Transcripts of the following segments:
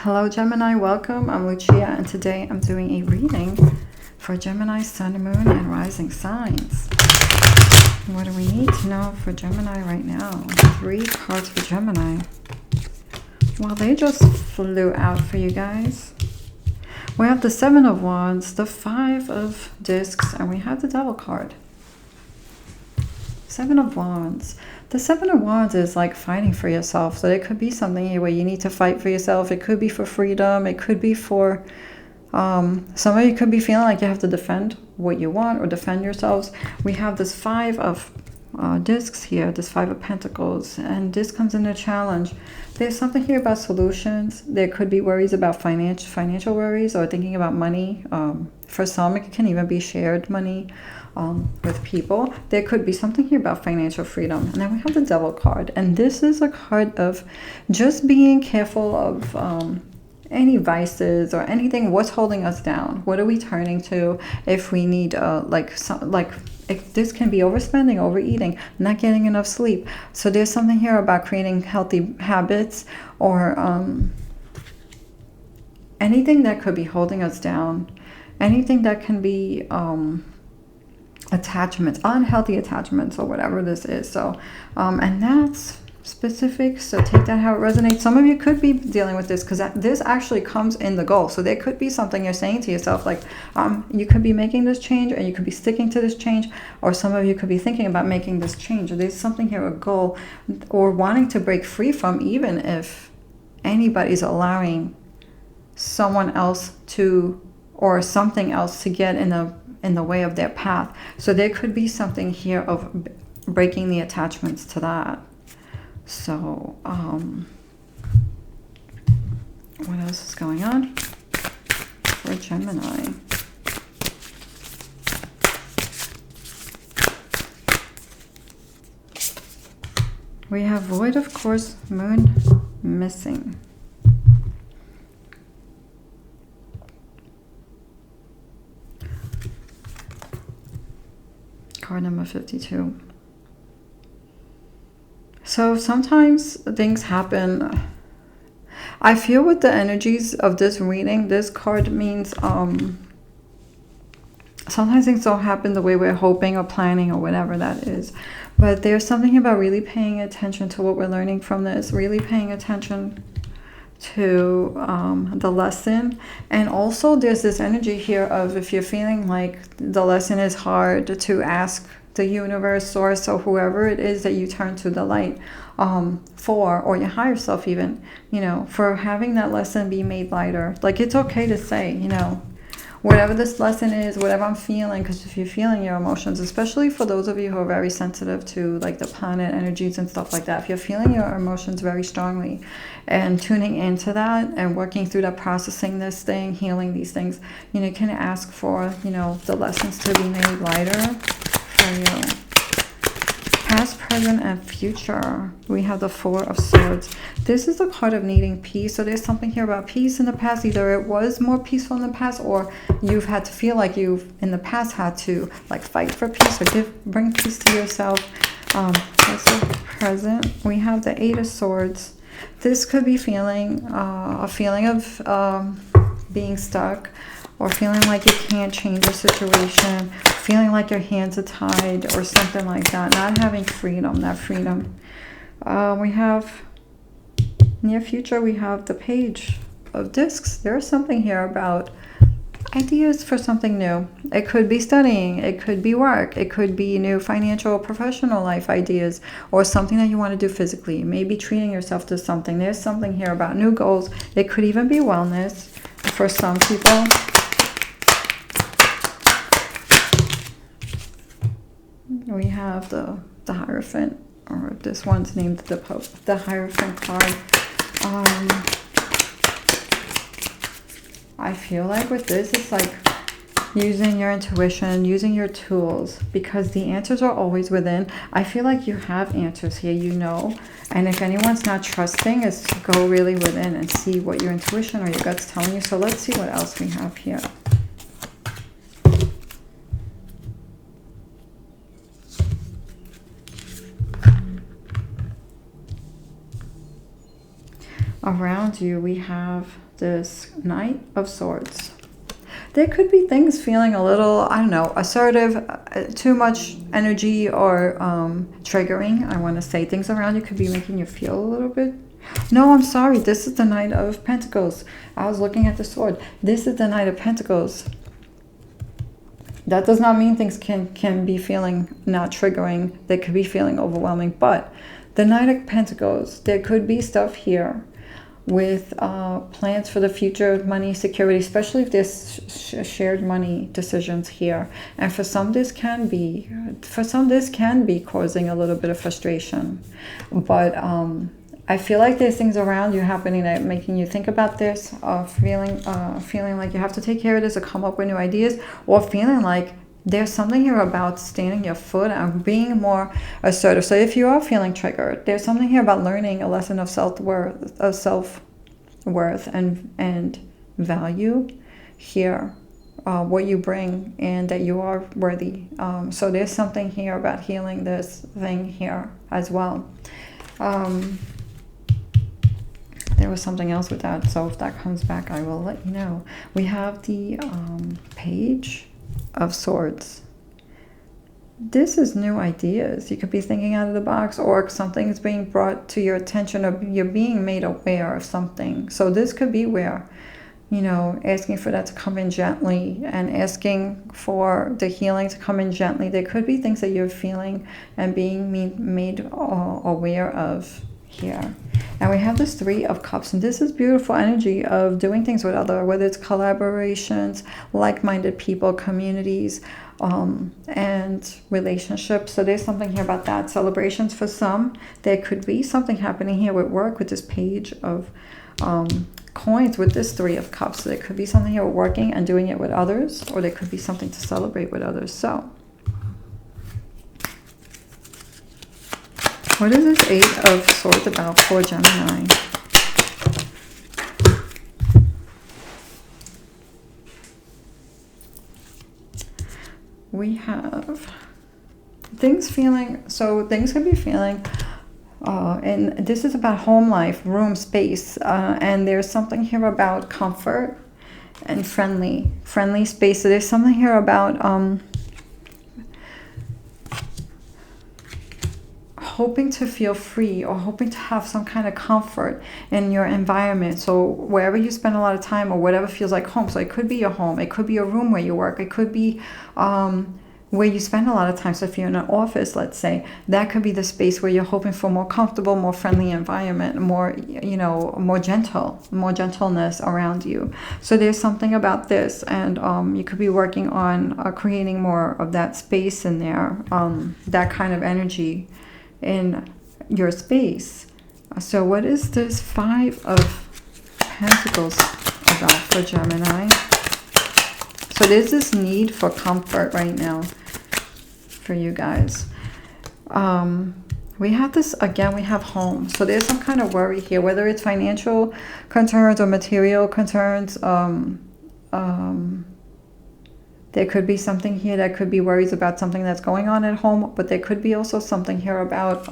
Hello Gemini, welcome. I'm Lucia and today I'm doing a reading for Gemini Sun, Moon, and Rising signs. What do we need to know for Gemini right now? 3 cards for Gemini. Well, they just flew out for you guys. We have the 7 of Wands, the 5 of Discs, and we have the Devil card. 7 of Wands. The 7 of Wands is like fighting for yourself. So it could be something where you need to fight for yourself. It could be for freedom. It could be for... some of you could be feeling like you have to defend what you want or defend yourselves. We have this 5 of Discs here, this 5 of Pentacles, and this comes in a challenge. There's something here about solutions. There could be worries about financial worries or thinking about money. For some, it can even be shared money with people. There could be something here about financial freedom. And then we have the Devil card. And this is a card of just being careful of any vices or anything. What's holding us down? What are we turning to if we need this can be overspending, overeating, not getting enough sleep. So there's something here about creating healthy habits or anything that could be holding us down, anything that can be attachments, unhealthy attachments, or whatever this is. So and that's specific, so take that how it resonates. Some of you could be dealing with this because this actually comes in the goal. So there could be something you're saying to yourself, like you could be making this change, or you could be sticking to this change, or some of you could be thinking about making this change. Or there's something here, a goal, or wanting to break free from, even if anybody's allowing someone else to, or something else to get in the way of their path. So there could be something here of breaking the attachments to that. So, what else is going on for Gemini? We have Void, of course, Moon missing. Card number 52. So sometimes things happen. I feel with the energies of this reading, this card means sometimes things don't happen the way we're hoping or planning or whatever that is. But there's something about really paying attention to what we're learning from this, really paying attention to the lesson. And also there's this energy here of, if you're feeling like the lesson is hard, to ask the universe, source, or whoever it is that you turn to the light for, or your higher self even, you know, for having that lesson be made lighter. Like, it's okay to say, you know, whatever this lesson is, whatever I'm feeling, because if you're feeling your emotions, especially for those of you who are very sensitive to like the planet energies and stuff like that, if you're feeling your emotions very strongly and tuning into that and working through that, processing this thing, healing these things, you know, you can ask for, you know, the lessons to be made lighter for you. Past, present, and future. We have the 4 of Swords. This is a card of needing peace. So there's something here about peace in the past. Either it was more peaceful in the past, or you've had to feel like you've in the past had to like fight for peace or bring peace to yourself. That's the present. We have the 8 of Swords. This could be feeling a feeling of being stuck, or feeling like you can't change your situation, feeling like your hands are tied or something like that, not having freedom, that freedom. We have near future, we have the Page of Discs. There's something here about ideas for something new. It could be studying, it could be work, it could be new financial, professional life ideas, or something that you want to do physically, maybe treating yourself to something. There's something here about new goals. It could even be wellness for some people. We have the Hierophant, or this one's named the Pope, the Hierophant card. I feel like with this, it's like using your intuition, using your tools, because the answers are always within. I feel like you have answers here, you know, and if anyone's not trusting, is to go really within and see what your intuition or your gut's telling you. So let's see what else we have here. around you, we have this Knight of Swords. There could be things feeling a little, I don't know, assertive, too much energy, or triggering. I want to say things around you could be making you feel a little bit. No, I'm sorry. This is the Knight of Pentacles. I was looking at the sword. This is the Knight of Pentacles. That does not mean things can be feeling not triggering. They could be feeling overwhelming. But the Knight of Pentacles, there could be stuff here with plans for the future, money, security, especially if there's shared money decisions here. And for some this can be causing a little bit of frustration. But I feel like there's things around you happening that making you think about this, feeling like you have to take care of this or come up with new ideas, or feeling like there's something here about standing your foot and being more assertive. So if you are feeling triggered, there's something here about learning a lesson of self-worth and value here, what you bring, and that you are worthy. So there's something here about healing this thing here as well. There was something else with that, so if that comes back, I will let you know. We have the Page of Swords. This is new ideas. You could be thinking out of the box, or something is being brought to your attention, or you're being made aware of something. So this could be where, you know, asking for that to come in gently and asking for the healing to come in gently. There could be things that you're feeling and being made aware of here. And we have this Three of Cups, and this is beautiful energy of doing things with whether it's collaborations, like-minded people, communities, and relationships. So there's something here about that. Celebrations for some. There could be something happening here with work with this Page of Coins with this Three of Cups. So there could be something here with working and doing it with others, or there could be something to celebrate with others. So what is this Eight of Swords about for Gemini? We have things feeling, so things could be feeling, and this is about home life, room, space, and there's something here about comfort and friendly space. So there's something here about hoping to feel free, or hoping to have some kind of comfort in your environment. So wherever you spend a lot of time, or whatever feels like home. So it could be your home, it could be a room where you work, it could be where you spend a lot of time. So if you're in an office, let's say, that could be the space where you're hoping for more comfortable, more friendly environment, more, you know, more gentleness around you. So there's something about this, and you could be working on creating more of that space in there, that kind of energy in your space. So what is this Five of Pentacles about for Gemini? So there's this need for comfort right now for you guys. We have this, again, we have home. So there's some kind of worry here, whether it's financial concerns or material concerns. There could be something here that could be worries about something that's going on at home, but there could be also something here about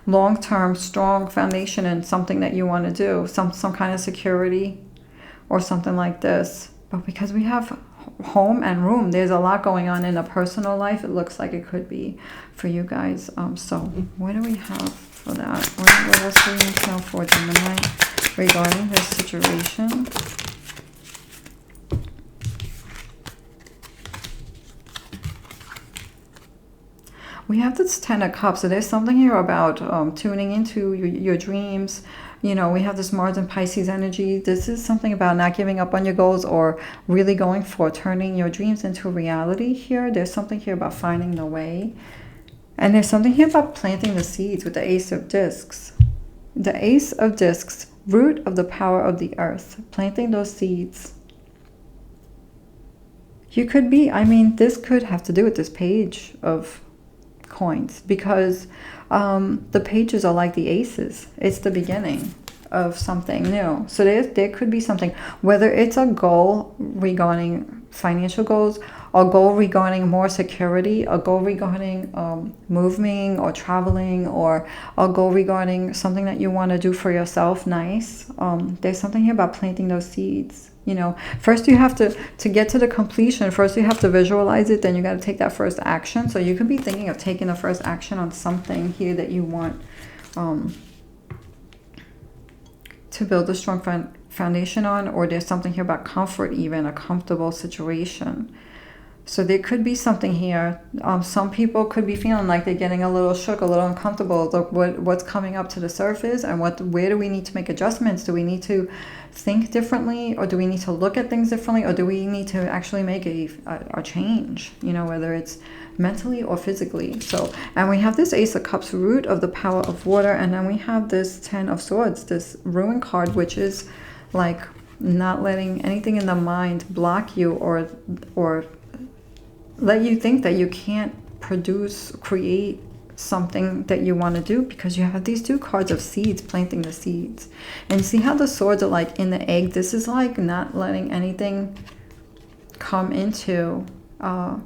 long-term strong foundation and something that you want to do, some kind of security or something like this. But because we have home and room, there's a lot going on in a personal life. It looks like it could be for you guys. So what do we have for that? What else do we need to know for Gemini regarding this situation? We have this Ten of Cups, so there's something here about tuning into your dreams. You know, we have this Mars and Pisces energy. This is something about not giving up on your goals, or really going for turning your dreams into reality here. There's something here about finding the way. And there's something here about planting the seeds with the Ace of Discs. The Ace of Discs, root of the power of the earth. Planting those seeds. You could be, I mean, this could have to do with this Page of Coins, because the pages are like the aces. It's the beginning of something new. So there could be something, whether it's a goal regarding financial goals, a goal regarding more security, a goal regarding moving or traveling, or a goal regarding something that you want to do for yourself. Nice. There's something here about planting those seeds. You know, first you have to get to the completion. First you have to visualize it. Then you got to take that first action. So you could be thinking of taking the first action on something here that you want to build a strong foundation on, or there's something here about comfort, even a comfortable situation. So there could be something here. Some people could be feeling like they're getting a little shook, a little uncomfortable. Look, what's coming up to the surface, and where do we need to make adjustments? Do we need to think differently, or do we need to look at things differently, or do we need to actually make a change? You know, whether it's mentally or physically. So, and we have this Ace of Cups, root of the power of water, and then we have this Ten of Swords, this Ruin card, which is like not letting anything in the mind block you or let you think that you can't create something that you want to do, because you have these two cards of seeds, planting the seeds. And see how the swords are like in the egg? This is like not letting anything come into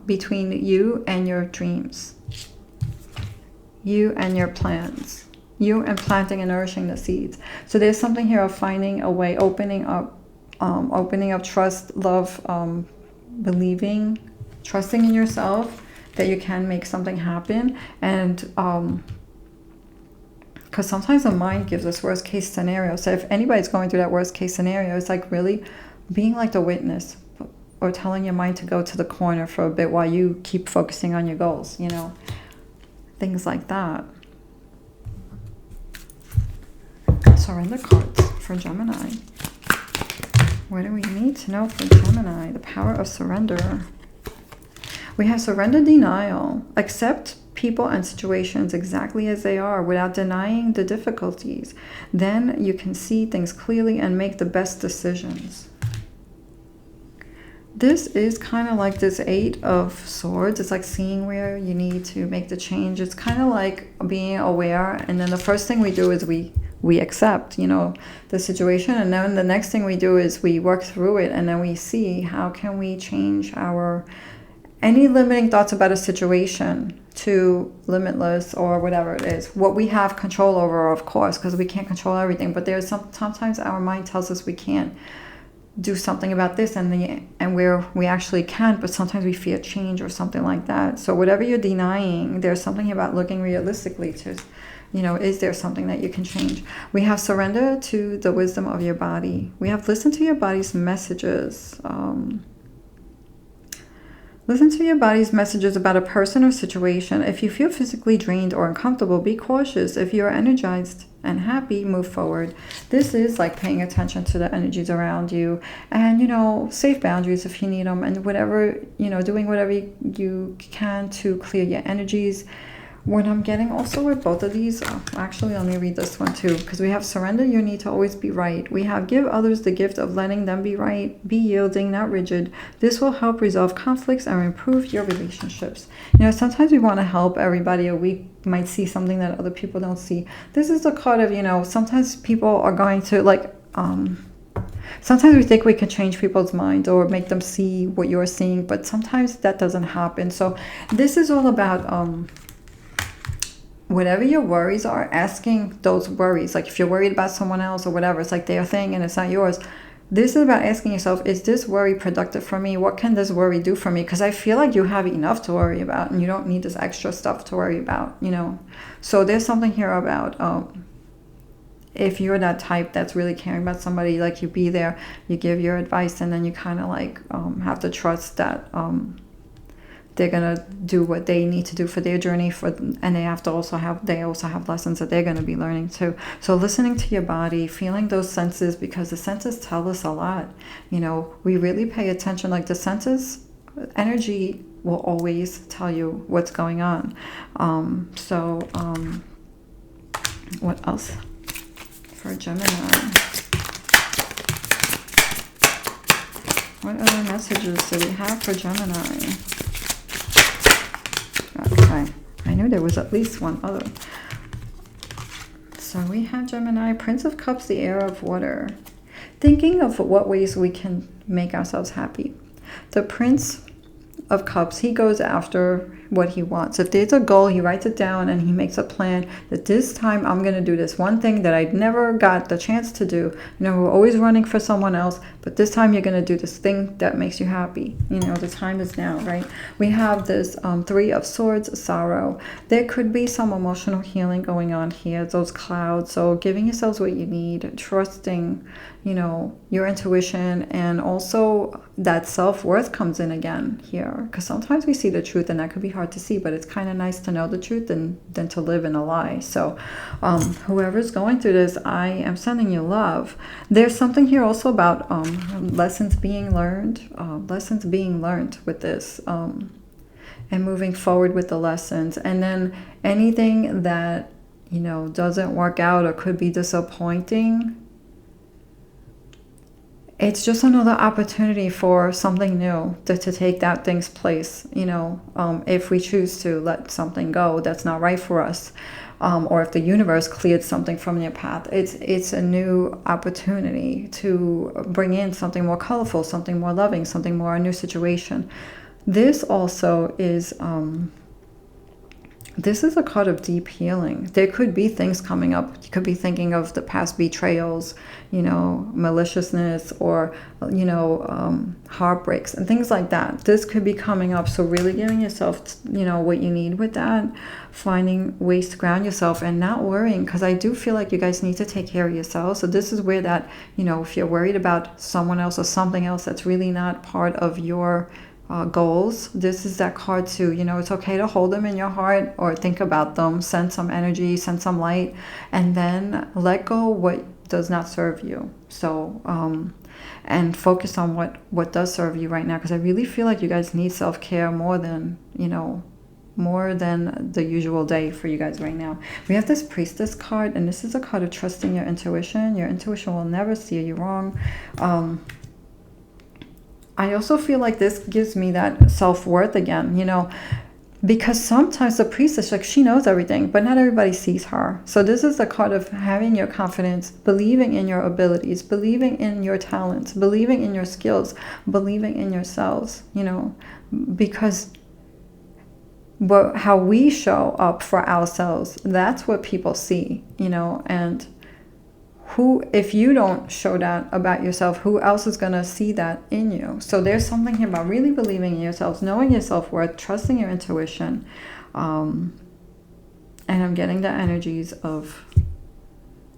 between you and your dreams, you and your plans, you and planting and nourishing the seeds. So there's something here of finding a way, opening up trust, love, believing, trusting in yourself that you can make something happen. And because sometimes the mind gives us worst case scenario. So if anybody's going through that worst case scenario, it's like really being like the witness, or telling your mind to go to the corner for a bit while you keep focusing on your goals, you know, things like that. Surrender cards for Gemini. What do we need to know for Gemini? The power of surrender. We have surrender, denial. Accept people and situations exactly as they are without denying the difficulties. Then you can see things clearly and make the best decisions. This is kind of like this Eight of Swords. It's like seeing where you need to make the change. It's kind of like being aware, and then the first thing we do is we accept, you know, the situation, and then the next thing we do is we work through it, and then we see how can we change any limiting thoughts about a situation to limitless, or whatever it is. What we have control over, of course, because we can't control everything, but there's sometimes our mind tells us we can't do something about this, and we actually can, but sometimes we fear change or something like that. So whatever you're denying, there's something about looking realistically to, you know, is there something that you can change? We have surrender to the wisdom of your body. We have listen to your body's messages. Listen to your body's messages about a person or situation. If you feel physically drained or uncomfortable, be cautious. If you're energized and happy, move forward. This is like paying attention to the energies around you, and, you know, safe boundaries if you need them, and whatever, you know, doing whatever you can to clear your energies. What I'm getting also with both of these, actually let me read this one too, because we have surrender, your need to always be right. We have give others the gift of letting them be right, be yielding, not rigid. This will help resolve conflicts and improve your relationships. You know, sometimes we want to help everybody, or we might see something that other people don't see. This is the card of, you know, sometimes people are going to like, sometimes we think we can change people's minds or make them see what you're seeing, but sometimes that doesn't happen. So this is all about, whatever your worries are, asking those worries. Like if you're worried about someone else or whatever, it's like their thing and it's not yours. This is about asking yourself, is this worry productive for me? What can this worry do for me? Because I feel like you have enough to worry about, and you don't need this extra stuff to worry about, you know. So there's something here about if you're that type that's really caring about somebody, like you be there, you give your advice, and then you kind of like have to trust that they're gonna do what they need to do for their journey, and they also have lessons that they're gonna be learning too. So listening to your body, feeling those senses, because the senses tell us a lot. You know, we really pay attention. Like the senses, energy will always tell you what's going on. What else for Gemini? What other messages do we have for Gemini? Okay, I knew there was at least one other. So we have Gemini, Prince of Cups, the heir of water. Thinking of what ways we can make ourselves happy. The Prince of Cups, he goes after what he wants. If there's a goal, he writes it down and he makes a plan that this time I'm going to do this one thing that I never got the chance to do. You know, we're always running for someone else, but this time you're going to do this thing that makes you happy. You know, the time is now, right? We have this Three of Swords, sorrow. There could be some emotional healing going on here, those clouds. So giving yourselves what you need, trusting, you know, your intuition, and also that self-worth comes in again here, because sometimes we see the truth and that could be hard to see, but it's kind of nice to know the truth than to live in a lie. So whoever's going through this, I am sending you love. There's something here also about lessons being learned with this, and moving forward with the lessons. And then anything that, you know, doesn't work out or could be disappointing, it's just another opportunity for something new to take that thing's place, you know, if we choose to let something go that's not right for us, or if the universe cleared something from your path. It's a new opportunity to bring in something more colorful, something more loving, something more, a new situation. This also is... this is a card of deep healing. There could be things coming up. You could be thinking of the past betrayals, you know, maliciousness, or, you know, heartbreaks and things like that. This could be coming up. So really giving yourself, you know, what you need with that, finding ways to ground yourself and not worrying, because I do feel like you guys need to take care of yourselves. So this is where that, you know, if you're worried about someone else or something else that's really not part of your goals, this is that card too. You know, it's okay to hold them in your heart or think about them, send some energy, send some light, and then let go what does not serve you. So and focus on what does serve you right now, because I really feel like you guys need self-care more than, you know, more than the usual day for you guys right now. We have this Priestess card, and this is a card of trusting your intuition. Your intuition will never steer you wrong. I also feel like this gives me that self-worth again, you know, because sometimes the priestess, like, she knows everything, but not everybody sees her. So this is a card of having your confidence, believing in your abilities, believing in your talents, believing in your skills, believing in yourselves, you know, because how we show up for ourselves, that's what people see, you know. And if you don't show that about yourself, who else is going to see that in you? So there's something here about really believing in yourselves, knowing your self-worth, trusting your intuition. And I'm getting the energies of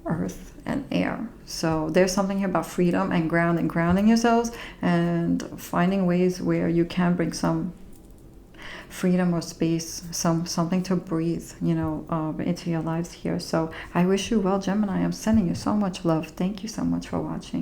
earth and air. So there's something here about freedom and grounding yourselves and finding ways where you can bring some freedom or space, something to breathe, you know, into your lives here. So I wish you well, Gemini. I'm sending you so much love. Thank you so much for watching.